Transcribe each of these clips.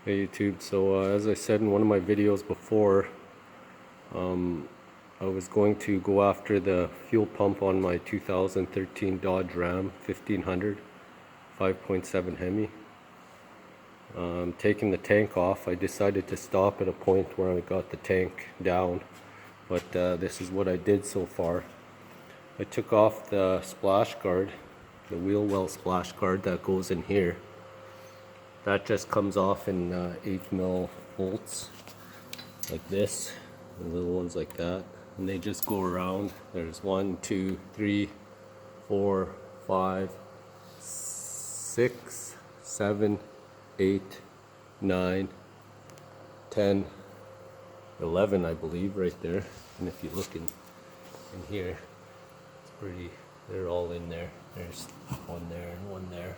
Hey YouTube, so as I said in one of my videos before, I was going to go after the fuel pump on my 2013 Dodge Ram 1500 5.7 Hemi. Taking the tank off, I decided to stop at a point where I got the tank down, but this is what I did so far. I took off the splash guard, the wheel well splash guard that goes in here. That just comes off in 8mm bolts like this, and little ones like that, and they just go around. There's 1, 2, 3, 4, 5, 6, 7, 8, 9, 10, 11, I believe, right there. And if you look in here, it's pretty, they're all in there. There's one there and one there.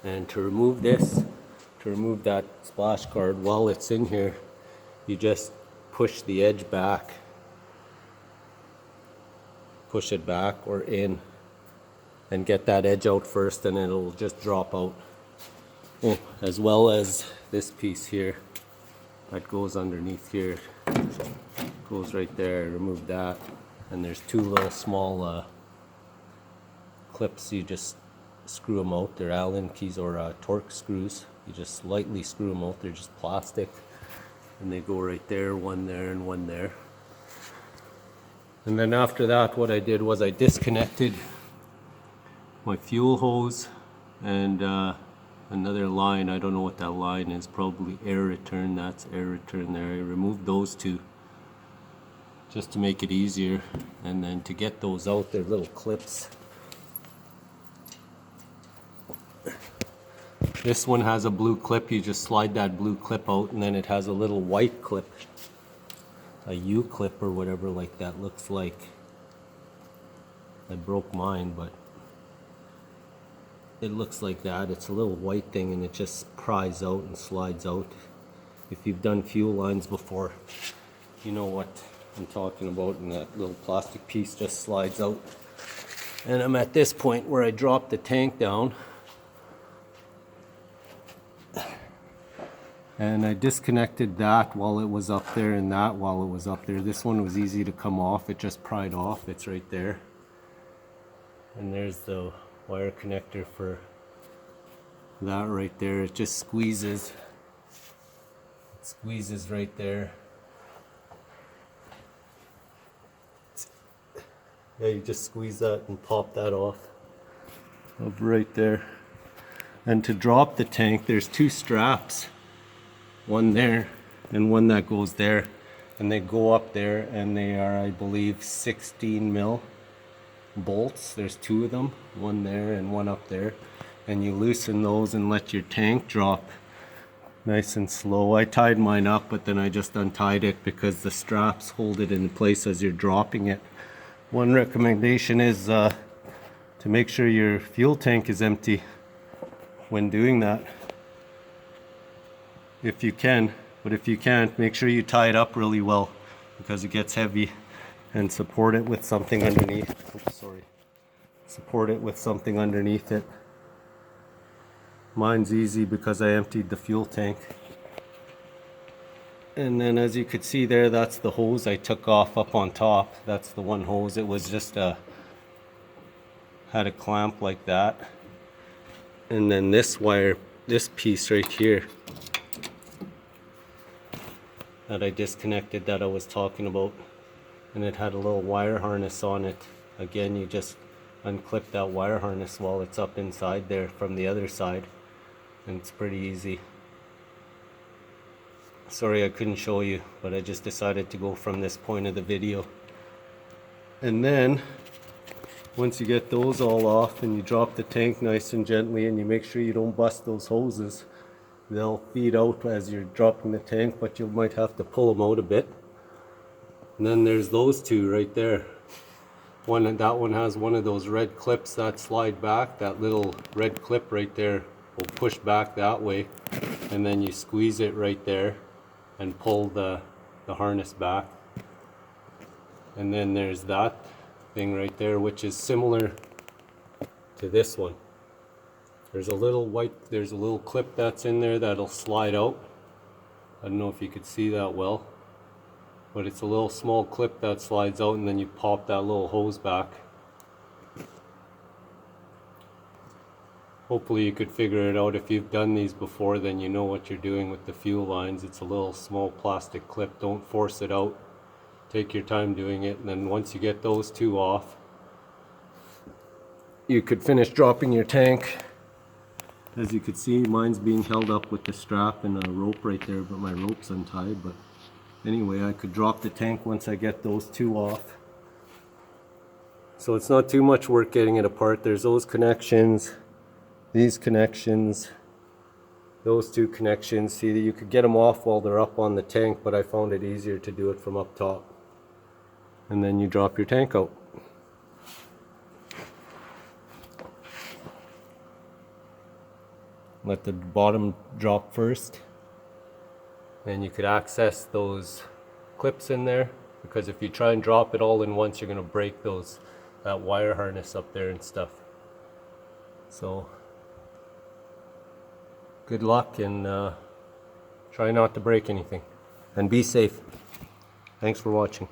And to remove this, to remove that splash guard while it's in here, you just push the edge back. Push it back or in and get that edge out first, and it'll just drop out. Oh, as well as this piece here that goes underneath here. Goes right there, remove that. And there's two little small clips, you just screw them out. They're Allen keys or torque screws. You just lightly screw them out. They're just plastic, and they go right there, one there and one there. And then after that, what I did was I disconnected my fuel hose and another line. I don't know what that line is, probably air return. That's air return there. I removed those two just to make it easier. And then to get those out, they're little clips. This one has a blue clip. You just slide that blue clip out, and then it has a little white clip, a U clip or whatever like that looks like. I broke mine, but it looks like that. It's a little white thing, and it just pries out and slides out. If you've done fuel lines before, you know what I'm talking about, and that little plastic piece just slides out. And I'm at this point where I dropped the tank down, and I disconnected that while it was up there, and that while it was up there. This one was easy to come off. It just pried off. It's right there. And there's the wire connector for that right there. It just squeezes. It squeezes right there. Yeah, you just squeeze that and pop that off. Up right there. And to drop the tank, there's two straps. One there and one that goes there, and they go up there, and they are, I believe, 16mm bolts. There's two of them, one there and one up there, and you loosen those and let your tank drop nice and slow. I tied mine up, but then I just untied it because the straps hold it in place as you're dropping it. One recommendation is to make sure your fuel tank is empty when doing that, if you can. But if you can't, make sure you tie it up really well because it gets heavy, and support it with something underneath. Oops, sorry. Support it with something underneath it. Mine's easy because I emptied the fuel tank. And then, as you could see there, that's the hose I took off up on top. That's the one hose. It was just had a clamp like that. And then this wire, this piece right here that I disconnected, that I was talking about, and it had a little wire harness on it. Again, you just unclip that wire harness while it's up inside there from the other side, and it's pretty easy. Sorry I couldn't show you, but I just decided to go from this point of the video. And then once you get those all off and you drop the tank nice and gently, and you make sure you don't bust those hoses, they'll feed out as you're dropping the tank, but you might have to pull them out a bit. And then there's those two right there. That one has one of those red clips that slide back. That little red clip right there will push back that way, and then you squeeze it right there and pull the harness back. And then there's that thing right there, which is similar to this one. There's a little clip that's in there that'll slide out. I don't know if you could see that well, but it's a little small clip that slides out, and then you pop that little hose back. Hopefully you could figure it out. If you've done these before, then you know what you're doing with the fuel lines. It's a little small plastic clip. Don't force it out. Take your time doing it, and then once you get those two off, you could finish dropping your tank. As you can see, mine's being held up with the strap and a rope right there, but my rope's untied. But anyway, I could drop the tank once I get those two off. So it's not too much work getting it apart. There's those connections, these connections, those two connections. See, that you could get them off while they're up on the tank, but I found it easier to do it from up top. And then you drop your tank out. Let the bottom drop first. Then you could access those clips in there, because if you try and drop it all in once, you're going to break that wire harness up there and stuff. So good luck, and try not to break anything, and be safe. Thanks for watching.